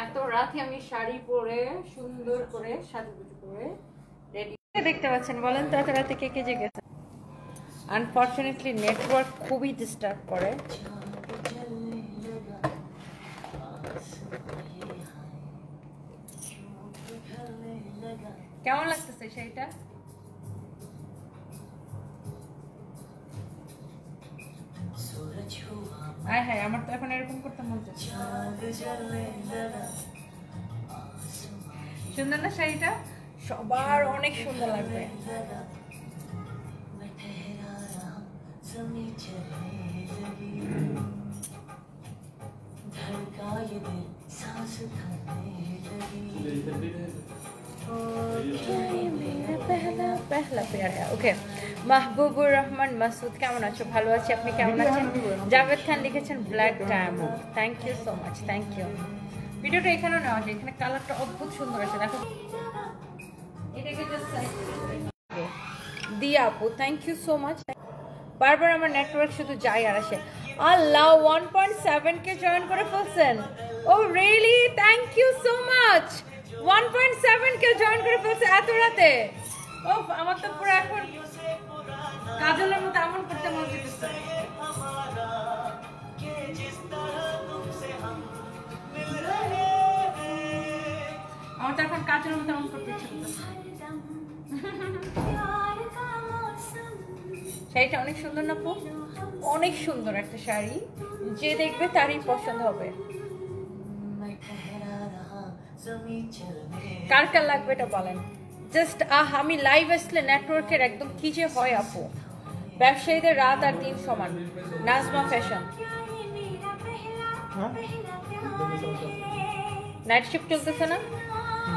এত রাতে আমি শাড়ি পরে সুন্দর করে সাজুগুজু করে রেডি দেখতে পাচ্ছেন। বলেন তো এত রাতে কে কে জেগেছে? আনফরচুনেটলি নেটওয়ার্ক খুবই ডিস্টার্ব করে। কেমন লাগতেছে সেইটা? আয় হায়, আমার তো এখন এরকম করতে মন চাচ্ছে। সুন্দর না শাড়িটা? সবার অনেক সুন্দর লাগবে। ওকে, মাহবুবুর রহমান মাসুদ কেমন আছো? ভালো আছি, আপনি কেমন আছেন? জাভেদ খান লিখেছেন black diamond, thank you so much, thank you. ভিডিওটা এখানেও নেওয়া যায়, এখানে কালারটা অদ্ভুত সুন্দর আছে দেখো। এটাকে জাস্ট দিয়া আপু, থ্যাংক ইউ সো মাচ। বারবার আমার নেটওয়ার্ক শুধু যায় আর আসে। আল্লাহ 1.7 কে জয়েন করে ফেলছেন। Oh really, thank you so much. 1.7 K join করে ফেলছে এত রাতে। ও আমার তো পুরো এখন কাজলের মতো এমন করতে মন চাইছে। আমার তো এখন কাজলের মতো এমন করতে ইচ্ছে করতেছে। শাড়িটা অনেক সুন্দর না আপু? অনেক সুন্দর একটা শাড়ি, যে দেখবে তারই পছন্দ হবে। কার কার লাগবে এটা বলেন। জাস্ট আমি লাইভ আসলে নেটওয়ার্কের একদম কি যে হয় আপু, ব্যবসায়ীদের রাত আর দিন সমান। নাজমা ফ্যাশন, নাইট শিফট চলতেছে না?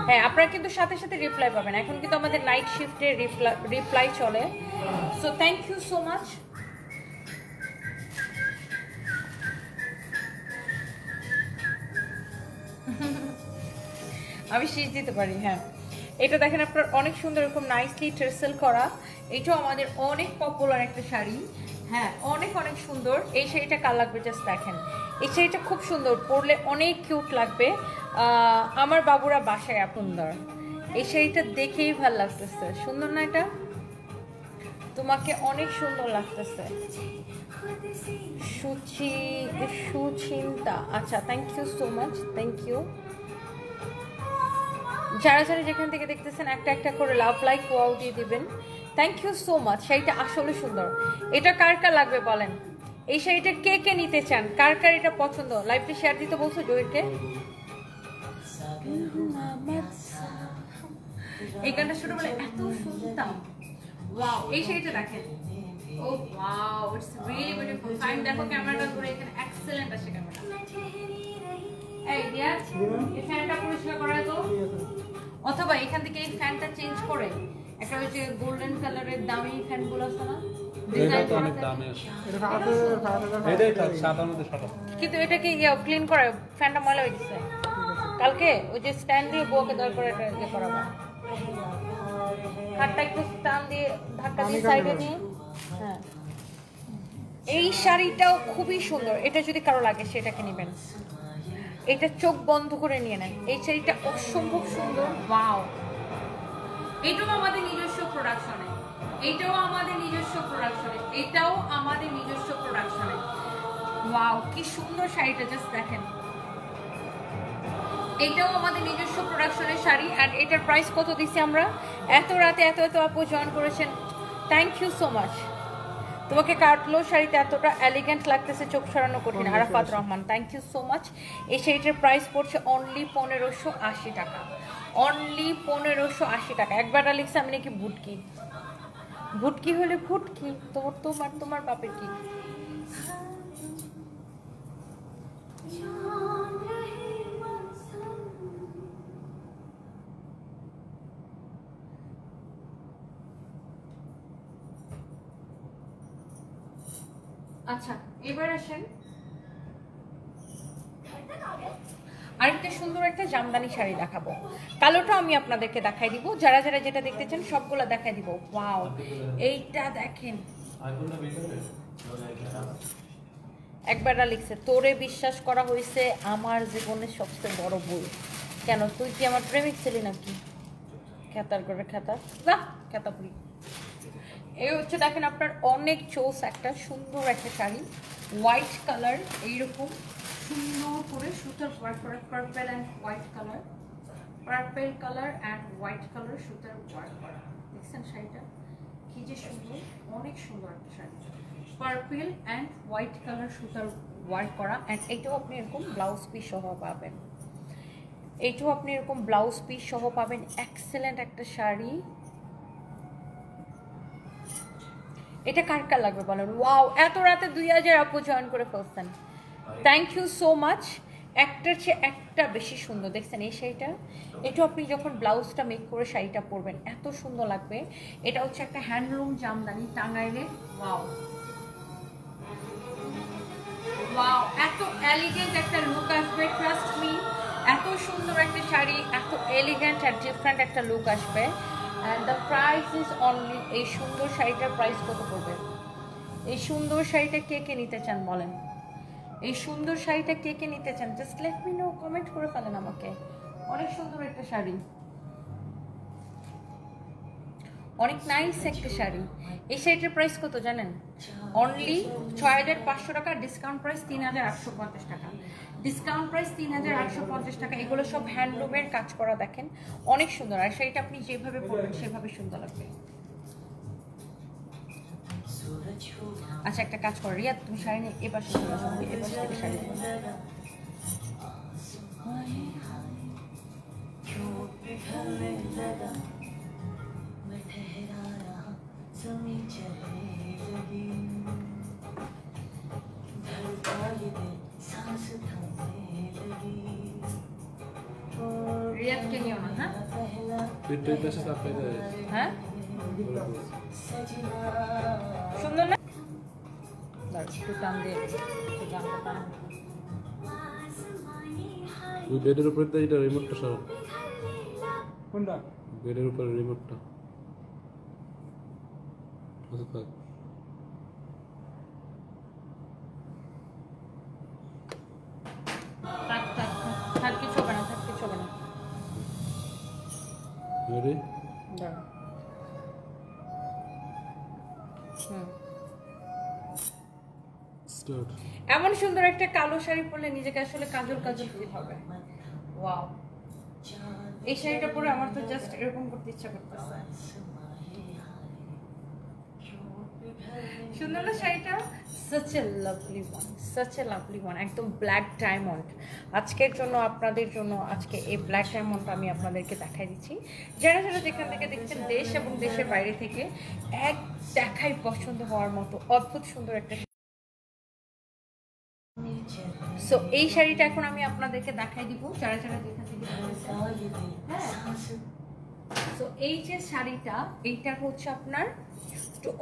হ্যাঁ, আপনারা কিন্তু সাথে সাথে রিপ্লাই পাবেন। এখন কিন্তু আমাদের নাইট শিফটে রিপ্লাই চলে। So thank you so much. আমি শীষ দিতে পারি। হ্যাঁ, এটা দেখেন আপনার অনেক সুন্দর, এরকম নাইসলি ট্রেসেল করা। এটাও আমাদের অনেক পপুলার একটা শাড়ি। হ্যাঁ, অনেক অনেক সুন্দর। এই শাড়িটা কার লাগবে জাস্ট দেখেন। এই শাড়িটা খুব সুন্দর, পরলে অনেক কিউট লাগবে। আমার বাবুরা বাসায় সুন্দর। এই শাড়িটা দেখেই ভালো লাগতেছে। সুন্দর না এটা? তোমাকে অনেক সুন্দর লাগতেছে। সুচিন্তা, আচ্ছা, thank you so much, thank you. যারা যারা যেখান থেকে দেখতেছেন একটা একটা করে লাভ লাইক ওয়াও দিয়ে দিবেন। Thank you so much. শাড়িটা আসলে সুন্দর। এটা কার কার লাগবে বলেন? এই শাড়িটা কে কে নিতে চান? কার কার এটা পছন্দ? লাইভটা শেয়ার দিতে বলছো জয়ীরকে। এই গানটা ছোটবেলা এত শুনতাম। ওয়াও, এই শাড়িটা দেখেন। Oh wow, it's really beautiful. Fine, দেখো ক্যামেরাটা ধরে, এখানে এক্সেলেন্ট আছে ক্যামেরা। এই দিয়া, এই ফ্যানটা পরিষ্কার করা তো, অথবা এখান থেকে এই ফ্যানটা চেঞ্জ করে একটা ওই যে গোল্ডেন কালারের দামি ফ্যানগুলো আছে না, কিন্তু এটাকে ক্লিন করে ফ্যানটা ময়লা হয়ে গেছে। কালকে ওই যে স্ট্যান্ড দিয়ে বউকে দর করে এটা ইয়ে করাবো। হাতটা একটু টান দিয়ে ধাক্কা দিয়ে সাইডে নিয়ে। হ্যাঁ, এই শাড়িটাও খুবই সুন্দর। এটা যদি কারো লাগে সেটাকে নেবেন। এটা চোখ বন্ধ করে নিয়ে নেন। এই শাড়িটা অসম্ভব সুন্দর। ওয়াও, এটাও আমাদের নিজস্ব প্রোডাকশনে, এটাও আমাদের নিজস্ব প্রোডাকশনে, এটাও আমাদের নিজস্ব প্রোডাকশনে। ওয়াও, কি সুন্দর শাড়িটা, জাস্ট দেখেন। এটাও আমাদের নিজস্ব প্রোডাকশনের শাড়ি। আর এটার প্রাইস কত দিচ্ছি আমরা? এত রাতে এত এত আপু জয়েন করেছেন, থ্যাংক ইউ সো মাচ। তোমাকে কাটলো শাড়িটা এতটা এলিগেন্ট লাগতেছে, চোখ সরানো কঠিন। Arafat Rahman, thank you so much. এই শাড়িটার প্রাইস পড়ছে অনলি 1580 টাকা। অনলি 1580 টাকা। একবার লিখছে আমি নাকি ভুটকি। ভুটকি হলে ভুটকি, তোমার বাপের কি? আচ্ছা, এবার আসেন আরেকটা সুন্দর একটা জামদানি শাড়ি দেখাবো। কালোটা আমি আপনাদেরকে দেখাই দিব। যারা যারা যেটা দেখতে চান সবগুলো দেখাই দিব। ওয়াও, এইটা দেখেন, একবারটা লিখছে, তোরে বিশ্বাস করা হয়েছে আমার জীবনের সবচেয়ে বড় ভুল। কেন, তুই কি আমার প্রেমিক ছিলি নাকি? খেতার করে খেতা না, খেতা পুরি। এই হচ্ছে দেখেন আপনার অনেক চোস একটা সুন্দর একটা শাড়ি, হোয়াইট কালার, এইরকম সুন্দর করে সুতার ওয়ার্ক করা, purple and white colour, purple colour and white colour সুতার ওয়ার্ক করা। দেখছেন শাড়িটা কি যে সুন্দর, অনেক সুন্দর একটা sari, purple and white colour সুতার ওয়ার্ক করা। অ্যান্ড এইটাও আপনি এরকম ব্লাউজ পিস সহ পাবেন, এইটাও আপনি এরকম ব্লাউজ পিস সহ পাবেন। এক্সেলেন্ট একটা শাড়ি। এটা কার কার লাগবে বলেন? ওয়াও, এত রাতে 2000 আপু জয়েন করে ফেলছেন, থ্যাংক ইউ সো মাচ। একটার চেয়ে একটা বেশি সুন্দর। দেখছেন এই শাড়িটা, এটা আপনি যখন ব্লাউজটা মেক করে শাড়িটা পরবেন এত সুন্দর লাগবে। এটা হচ্ছে একটা হ্যান্ডলুম জামদানি টাঙ্গাইলে। ওয়াও ওয়াও, এত এলিগেন্ট একটা লুক আসবে, ট্রাস্ট মি। এত সুন্দর একটা শাড়ি, এত এলিগেন্ট আর ডিফারেন্ট একটা লুক আসবে। And the price is only, এই সুন্দর শাড়িটার প্রাইস কত পড়বে? এই সুন্দর শাড়িটা কে কে নিতে চান বলেন? এই সুন্দর শাড়িটা কে কে নিতে চান? Just let me no, comment করে ফেলেন আমাকে। অনেক সুন্দর একটা শাড়ি, অনেক নাইস একটা শাড়ি। এই শাড়িটার প্রাইস কত জানেন? অনলি 6500 টাকা, ডিসকাউন্ট প্রাইস 3850 টাকা, ডিসকাউন্ট প্রাইস 3850 টাকা। এগুলো সব হ্যান্ডলুমের কাজ করা, দেখেন অনেক সুন্দর। আর শাড়িটা আপনি যেভাবে পরবেন সেভাবে সুন্দর লাগবে। আচ্ছা একটা কাজ করো রিয়া, তুমি শাড়ি নিয়ে এ পাশে চলে আসো, এ পাশে থেকে শাড়ি নিয়ে। রিয়াদকে নিও না, হ্যাঁ? হ্যাঁ সুন্দর না? একটু টান দিয়ে ওই বেডের উপরে তো এটা রিমোটটা সরাও। কোনটা? বেডের উপরে রিমোটটা। আচ্ছা থাক। থাক, কিছু হবে না, থাক কিছু হবে না। রেডি? দাঁড়া। স্টার্ট। এমন সুন্দর একটা কালো শাড়ি পরলে নিজেকে আসলে কাজল কাজল ফিল হবে। ওয়াও, এই শাড়িটা পরে আমার তো জাস্ট এরকম করতে ইচ্ছা করতেছে। সুন্দর না শাড়িটা? such a lovely one, such a lovely one, একদম ব্ল্যাক ডায়মন্ড। আজকের জন্য আপনাদের জন্য আজকে এই ব্ল্যাক ডায়মন্ডটা আমি আপনাদেরকে দেখাই দিচ্ছি। যারা যারা যেখান থেকে দেখছেন দেশ এবং দেশের বাইরে থেকে, এক দেখাই পছন্দ হওয়ার মতো অদ্ভুত সুন্দর একটা। সো এই শাড়িটা এখন আমি আপনাদেরকে দেখাই দিব, যারা যারা যেখান থেকে। হ্যাঁ, সো এই যে শাড়িটা, এইটা হচ্ছে আপনার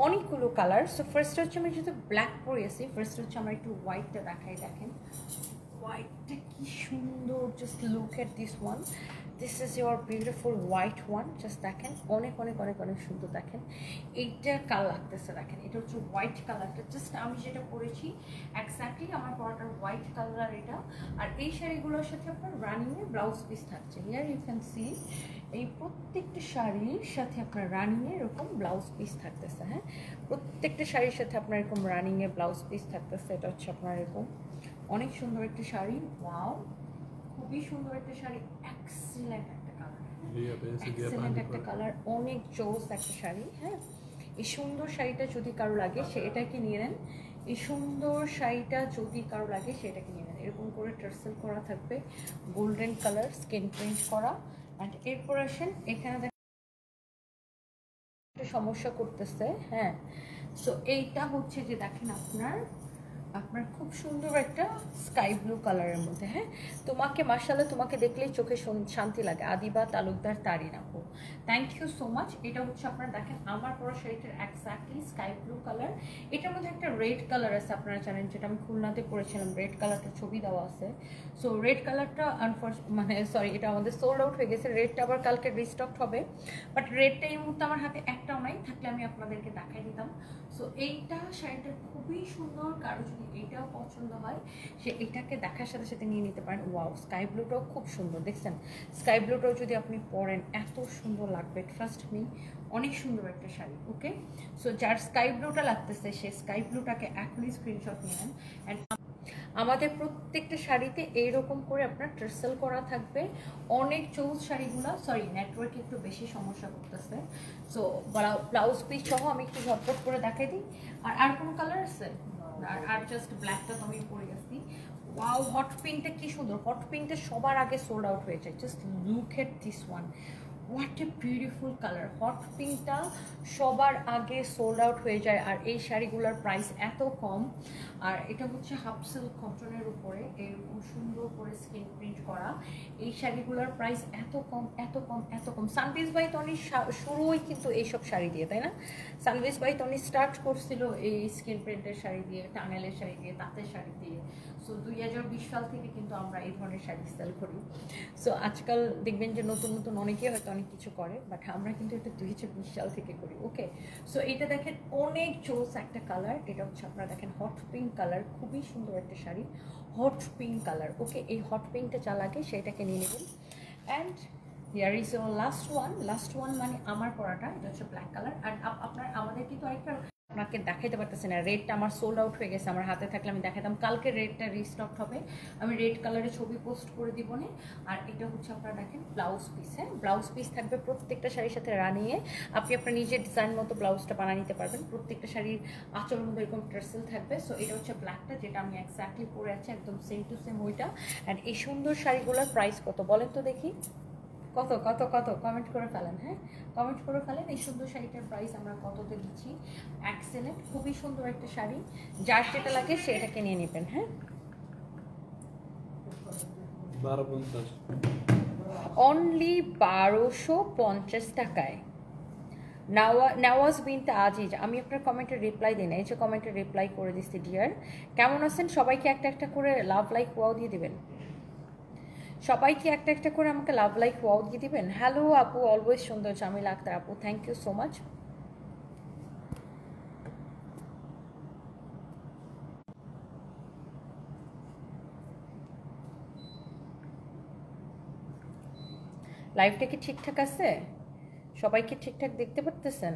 অনেকগুলো কালার। সো ফার্স্ট হচ্ছে আমি যেহেতু ব্ল্যাক পরে আছি, ফার্স্ট হচ্ছে আমার একটু হোয়াইটটা দেখাই। দেখেন হোয়াইটটা কি সুন্দর, just look at this one, this is your beautiful white one. Just দেখেন অনেক অনেক অনেক অনেক সুন্দর। দেখেন এইটা কালার লাগতেছে, দেখেন এটা হচ্ছে হোয়াইট কালারটা। জাস্ট আমি যেটা পরেছি এক্স্যাক্টলি আমার পরাটার হোয়াইট কালার এটা। আর এই শাড়িগুলোর সাথে আপনার রানিংয়ের ব্লাউজ পিস থাকছে। হিয়ার ইউ ক্যান সি, এই প্রত্যেকটা শাড়ির সাথে আপনার রানিংয়ে এরকম ব্লাউজ পিস থাকতেছে। হ্যাঁ, প্রত্যেকটা শাড়ির সাথে আপনার এরকম রানিংয়ে ব্লাউজ পিস থাকতেছে। এটা হচ্ছে আপনার এরকম অনেক সুন্দর একটা শাড়ি। ওয়াও, খুবই সুন্দর একটা শাড়ি, এক্সিলেন্ট একটা কালার, এক্সিলেন্ট একটা কালার, অনেক জোস একটা শাড়ি। হ্যাঁ, এই সুন্দর শাড়িটা যদি কারো লাগে সে এটাকে নিয়ে নেন। এই সুন্দর শাড়িটা যদি কারো লাগে সে এটাকে নিয়ে নেন। এরকম করে টার্সেল করা থাকবে, গোল্ডেন কালার স্কিন প্রিন্ট করা। অ্যান্ড এরপর আসেন এখানে একটা সমস্যা করতেছে। হ্যাঁ, সো এইটা হচ্ছে যে দেখেন আপনার খুব সুন্দর একটা স্কাই ব্লু কালারের মধ্যে। হ্যাঁ, তোমাকে মাশাআল্লাহ, তোমাকে দেখলেই চোখে শান্তি লাগে। আদিবা তালুকদার তারিন আপু, থ্যাংক ইউ সো মাচ। এটা হচ্ছে আপনারা দেখেন আমার পরা শাড়িটার এক্স্যাক্টলি স্কাই ব্লু কালার। এটার মধ্যে একটা রেড কালার আছে, আপনারা জানেন, যেটা আমি খুলনাতে পরেছিলাম। রেড কালারটা ছবি দেওয়া আছে। সো রেড কালারটা এটা আমাদের সোল্ড আউট হয়ে গেছে। রেডটা আবার কালকে রিস্টক হবে, বাট রেডটা এই মুহূর্তে আমার হাতে একটাও নাই, থাকলে আমি আপনাদেরকে দেখাই দিতাম। সো এইটা শাড়িটা খুবই সুন্দর। কারো যদি যদি এইটাও পছন্দ হয় সে এটাকে দেখার সাথে সাথে নিয়ে নিতে পারেন। ওয়াও, স্কাই ব্লুটাও খুব সুন্দর, দেখছেন স্কাই ব্লুটাও যদি আপনি পরেন এত সুন্দর লাগবে, ট্রাস্ট মি, অনেক সুন্দর একটা শাড়ি। ওকে, সো যার স্কাই ব্লুটা লাগতেছে সে স্কাই ব্লুটাকে এখনই স্ক্রিনশট নিয়ে নেন। অ্যান্ড আমাদের প্রত্যেকটা শাড়িতে এইরকম করে আপনার টার্সেল করা থাকবে। অনেক চৌজ শাড়িগুলো, সরি নেটওয়ার্কে একটু বেশি সমস্যা করতেছে, সো ব্লাউজ পিস সহ আমি একটু ঝটপট করে দেখাই দিই। আর কোনো কালার আছে? আর জাস্ট ব্ল্যাকটা তো আমি পরে গেছি। ওয়াও, হট পিঙ্কটা কি সুন্দর, হট পিঙ্কটা সবার আগে সোল্ড আউট হয়ে যায়। Just look at this one, what a beautiful colour. Hot পিঙ্কটা সবার আগে সোল্ড আউট হয়ে যায়। আর এই শাড়িগুলোর প্রাইস এত কম, আর এটা হচ্ছে হাফ সিল্ক কটনের উপরে এরকম সুন্দর করে স্কিন প্রিন্ট করা। এই শাড়িগুলোর প্রাইস এত কম, এত কম, এত কম। সানভিজ বাই তনি শুরুই কিন্তু এইসব শাড়ি দিয়ে, তাই না? সানভিজ বাই তনি স্টার্ট করছিল এই স্কিন প্রিন্টের শাড়ি দিয়ে, টানেলের শাড়ি দিয়ে, তাঁতের শাড়ি দিয়ে। সো 2020 সাল থেকে কিন্তু আমরা এই ধরনের শাড়ি সেল করি। সো আজকাল দেখবেন যে নতুন নতুন অনেকেই হয়তো অনেক কিছু করে, বাট আমরা কিন্তু এটা 2020 সাল থেকে করি। ওকে, সো এটা দেখেন অনেক চোস একটা কালার, এটা হচ্ছে আপনারা দেখেন হট পিঙ্ক কালার, খুবই সুন্দর একটা শাড়ি, হট পিঙ্ক কালার। ওকে, এই হট পিঙ্কটা যা লাগে সেটাকে নিয়ে নেবেন। And here is last one মানে আমার পরাটা, এটা হচ্ছে ব্ল্যাক কালার। আর আপনার আমাদের কিন্তু আরেকটা আপনাকে দেখাইতে পারতেছে না, রেডটা আমার সোল্ড আউট হয়ে গেছে, আমার হাতে থাকলে আমি দেখাতাম। কালকে রেডটা রিস্টক হবে, আমি রেড কালারের ছবি পোস্ট করে দিব না। আর এটা হচ্ছে আপনারা দেখেন ব্লাউজ পিস, হ্যাঁ ব্লাউজ পিস থাকবে প্রত্যেকটা শাড়ির সাথে রানিয়ে। আপনি আপনার নিজের ডিজাইন মতো ব্লাউজটা বানিয়ে নিতে পারবেন। প্রত্যেকটা শাড়ির আঁচলের মধ্যে এরকম টার্সেল থাকবে। সো এটা হচ্ছে ব্ল্যাকটা, যেটা আমি এক্স্যাক্টলি পরে আছি, একদম সেম টু সেম ওইটা। অ্যান্ড এই সুন্দর শাড়িগুলোর প্রাইস কত বলেন তো দেখি, কত কত কত কমেন্ট করে ফেলেন, হ্যাঁ কমেন্ট করে ফেলেন। এই সুন্দর শাড়িটার প্রাইস আমরা কততে দিচ্ছি। এক্সেলেন্ট, খুবই সুন্দর একটা শাড়ি, যার যেটা লাগে সেটাকে নিয়ে নেবেন। হ্যাঁ 1250, অনলি 1250 টাকায়। নওয়াজ বিনতে আজিজ, আমি আপনার কমেন্টের রিপ্লাই দিই না, এই যে কমেন্টের রিপ্লাই করে দিচ্ছি। ডিয়ার কেমন আছেন? সবাইকে একটা একটা করে লাভ লাইক ওয়াও দিয়ে দিবেন। সবাইকে একটা একটা করে আমাকে লাভ লাইক ওয়াও দিয়ে দিবেন। হ্যালো আপু, অলওয়েজ সুন্দর, জামিল আক্তার আপু, থ্যাংক ইউ সো মাচ। লাইভটা কি ঠিকঠাক আছে? সবাইকে ঠিকঠাক দেখতে পারতেছেন?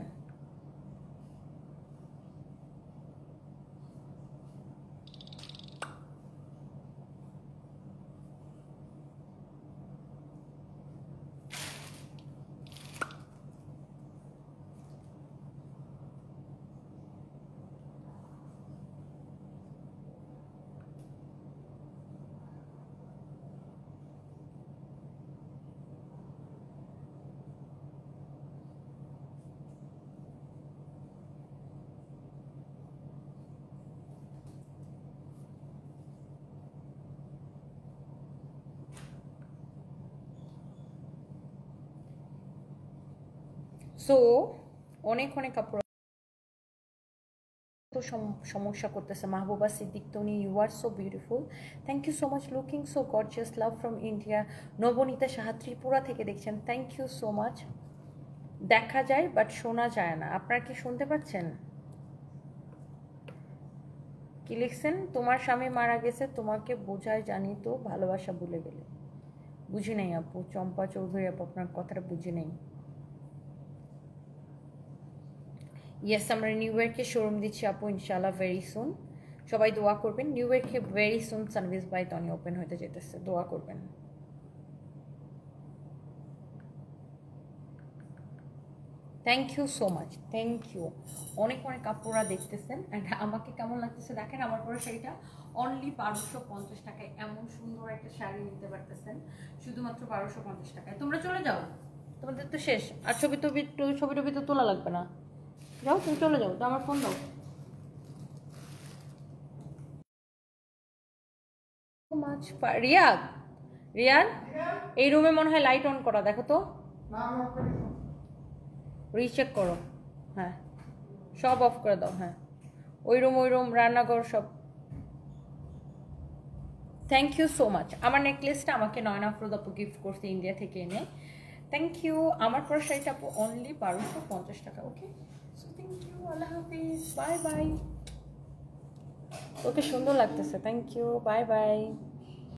সো অনেক অনেক কাপড় সমস্যা করতেছে। Mahbuba Siddique Toni, you are so beautiful, thank you so much, looking so gorgeous, love from India. Nabanita Saha Tripura থেকে দেখছেন, থ্যাংক ইউ সো মাচ। দেখা যায় বাট শোনা যায় না, আপনারা কি শুনতে পাচ্ছেন? কি লিখছেন? তোমার স্বামী মারা গেছে, তোমাকে বোঝায় জানি তো ভালোবাসা ভুলে গেলে। বুঝি নাই আপু, চম্পা চৌধুরী আপু, আপনার কথাটা বুঝি নাই। ইয়েস, আমরা নিউ ইয়র্কে শোরুম দিচ্ছি আপু, ইনশাআল্লাহ ভেরি সুন। সবাই দোয়া করবেন, নিউ ইয়র্কে very soon Sanvee's by Tony open হতে যেতেছে, দোয়া করবেন। Thank you so much, thank you. অনেক অনেক কাপড়রা দেখতেছেন, অ্যান্ড আমাকে কেমন লাগতেছে দেখেন। আমার পরে শাড়িটা অনলি 1250 টাকায়, এমন সুন্দর একটা শাড়ি নিতে পারতেছেন শুধুমাত্র 1250 টাকায়। তোমরা চলে যাও, তোমাদের তো শেষ। আর ছবি টবি তো তোলা লাগবে না, যাও তুমি চলে যাও, তো আমার ফোন দাও। রিয়াদ, রিয়াদ এই রুমে মনে হয় লাইট অন করা, দেখো তো, রিচেক করো। হ্যাঁ সব অফ করে দাও। হ্যাঁ ওই রুম রান্নাঘর সব। Thank you so much. আমার নেকলেসটা আমাকে নয়না আফরোজ আপু গিফট করছে ইন্ডিয়া থেকে এনে, থ্যাংক ইউ। আমার পর শাড়িটা আপু অনলি 1250 টাকা। ওকে, সো থ্যাংক ইউ, আল্লাহ হাফিজ, বাই বাই। ওকে সুন্দর লাগতেছে, থ্যাংক ইউ, বাই বাই।